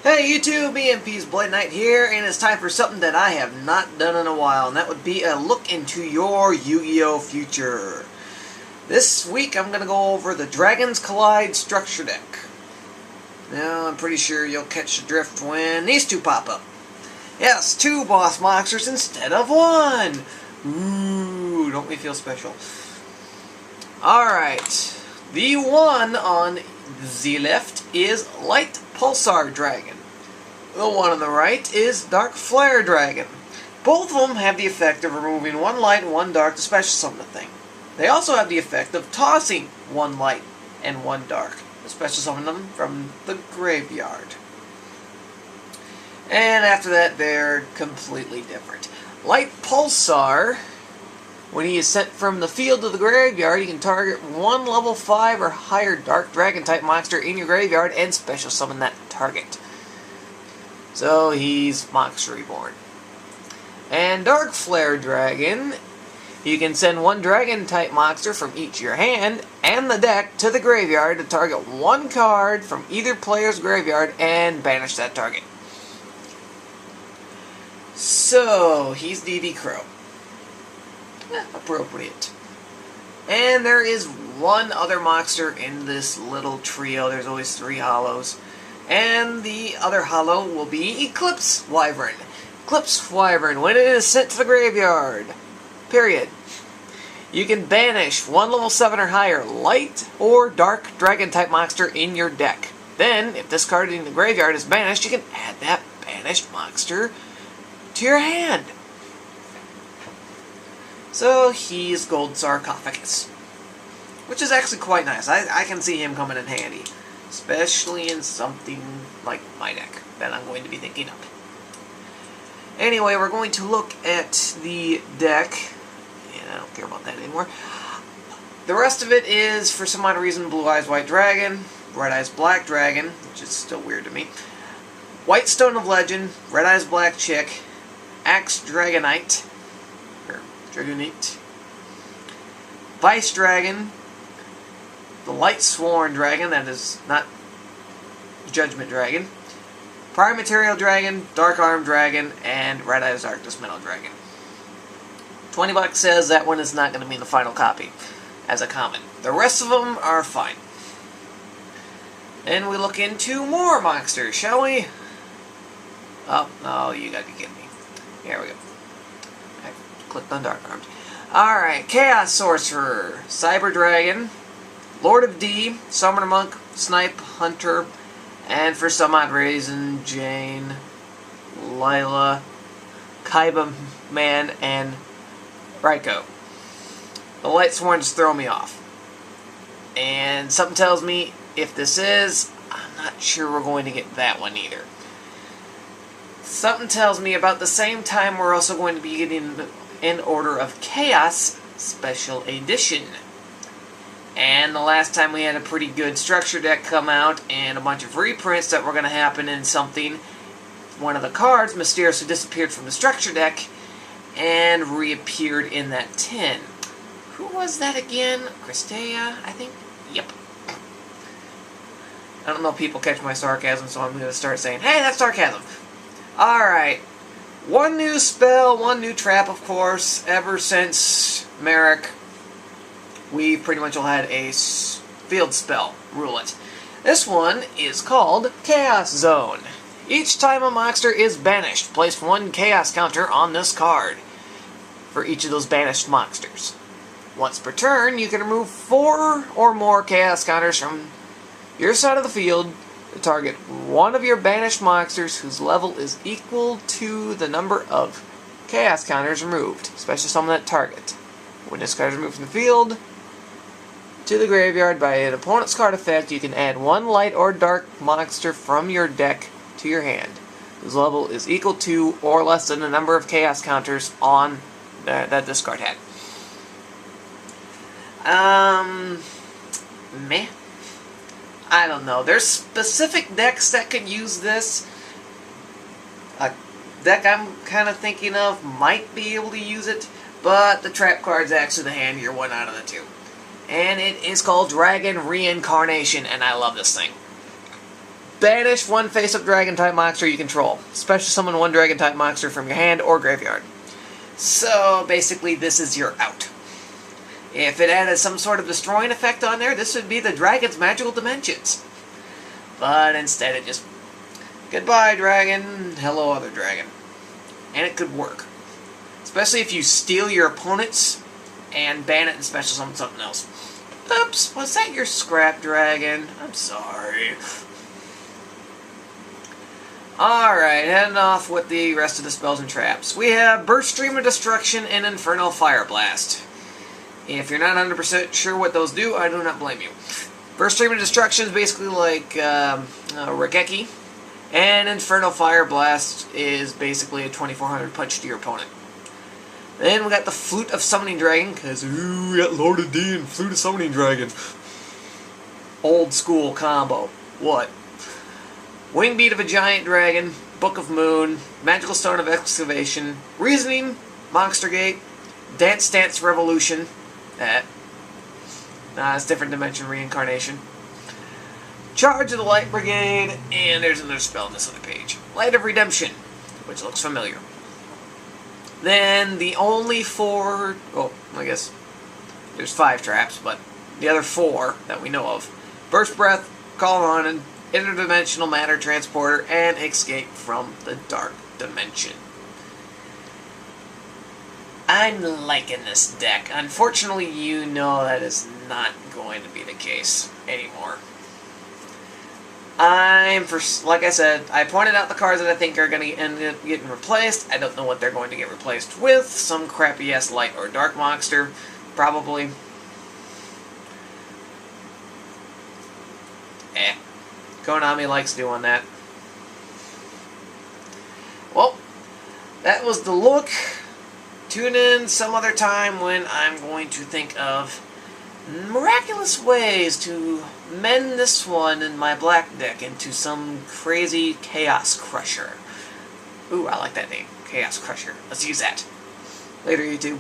Hey YouTube, EMP's Blade Knight here, and it's time for something that I have not done in a while, and that would be a look into your Yu-Gi-Oh! Future. This week I'm going to go over the Dragons Collide structure deck. Now, I'm pretty sure you'll catch the drift when these two pop up. Yes, 2 boss monsters instead of 1! Ooh, don't we feel special? Alright, the one on the left is Light Pulsar Dragon. The one on the right is Dark Flare Dragon. Both of them have the effect of removing 1 light and 1 dark to special summon a thing. They also have the effect of tossing 1 light and 1 dark to special summon them from the graveyard. And after that, they're completely different. Light Pulsar, when he is sent from the field to the graveyard, you can target 1 level 5 or higher Dark Dragon type monster in your graveyard and special summon that target. So he's Monster Reborn. And Dark Flare Dragon, you can send 1 Dragon type monster from each your hand and the deck to the graveyard to target 1 card from either player's graveyard and banish that target. So he's DD Crow. Appropriate. And there is 1 other monster in this little trio. There's always 3 hollows. And the other hollow will be Eclipse Wyvern. Eclipse Wyvern, when it is sent to the graveyard, period, you can banish 1 level 7 or higher light or dark dragon type monster in your deck. Then, if this card in the graveyard is banished, you can add that banished monster to your hand. So he's Gold Sarcophagus, which is actually quite nice. I can see him coming in handy, especially in something like my deck that I'm going to be thinking of. Anyway, we're going to look at the deck, and I don't care about that anymore. The rest of it is, for some odd reason, Blue Eyes White Dragon, Red Eyes Black Dragon, which is still weird to me, White Stone of Legend, Red Eyes Black Chick, Axe Dragonite, Vice Dragon, the Light Sworn Dragon, that is not Judgment Dragon, Prime Material Dragon, Dark Arm Dragon, and Red Eyes Darkness Metal Dragon. $20 says that one is not going to be in the final copy as a common. The rest of them are fine. Then we look into more monsters, shall we? Oh, you gotta be kidding me. Here we go. I clicked on Dark Arms. Alright, Chaos Sorcerer, Cyber Dragon, Lord of D, Summoner Monk, Snipe Hunter, and for some odd reason, Jane, Lila, Kaiba Man, and Raiko. The Light Sworn just throw me off. And something tells me if this is, I'm not sure we're going to get that one either. Something tells me about the same time we're also going to be getting In Order of Chaos Special Edition. And the last time we had a pretty good structure deck come out and a bunch of reprints that were going to happen in something, one of the cards mysteriously disappeared from the structure deck and reappeared in that tin. Who was that again? Christea, I think? Yep. I don't know if people catch my sarcasm, so I'm going to start saying, hey, that's sarcasm. Alright. 1 new spell, 1 new trap, of course. Ever since Merrick, we pretty much all had a field spell. Rule it. This one is called Chaos Zone. Each time a monster is banished, place 1 chaos counter on this card for each of those banished monsters. Once per turn, you can remove 4 or more chaos counters from your side of the field to target 1 of your banished monsters whose level is equal to the number of chaos counters removed. Special summon that target. When this card is removed from the field to the graveyard by an opponent's card effect, you can add 1 light or dark monster from your deck to your hand, whose level is equal to or less than the number of chaos counters on that this card had. Meh. I don't know. There's specific decks that could use this. A deck I'm kind of thinking of might be able to use it, but the trap card's actually the handier one out of the 2. And it is called Dragon Reincarnation, and I love this thing. Banish one face-up Dragon-type monster you control. Special summon one Dragon-type monster from your hand or graveyard. So, basically, this is your out. If it added some sort of destroying effect on there, this would be the Dragon's Magical Dimensions. But instead it just, goodbye Dragon, hello other Dragon. And it could work. Especially if you steal your opponent's and ban it and special summon something else. Oops, was that your Scrap Dragon? I'm sorry. Alright, heading off with the rest of the spells and traps. We have Burst Stream of Destruction and Infernal Fire Blast. If you're not 100% sure what those do, I do not blame you. Burst Stream of Destruction is basically like Regeki, and Infernal Fire Blast is basically a 2400 punch to your opponent. Then we got the Flute of Summoning Dragon, because we got Lord of D and Flute of Summoning Dragon. Old school combo. What? Wingbeat of a Giant Dragon, Book of Moon, Magical Stone of Excavation, Reasoning, Monster Gate, Dance Dance Revolution, it's different dimension reincarnation, Charge of the Light Brigade, and there's another spell on this other page. Light of Redemption, which looks familiar. Then the only four, I guess there's 5 traps, but the other 4 that we know of. Burst Breath, Call on an Interdimensional Matter Transporter, and Escape from the Dark Dimension. I'm liking this deck. Unfortunately, you know that is not going to be the case anymore. Like I said, I pointed out the cards that I think are going to end up getting replaced. I don't know what they're going to get replaced with. Some crappy-ass light or dark monster, probably. Konami likes doing that. Well, that was the look. Tune in some other time when I'm going to think of miraculous ways to mend this one in my black deck into some crazy Chaos Crusher. Ooh, I like that name. Chaos Crusher. Let's use that. Later, YouTube.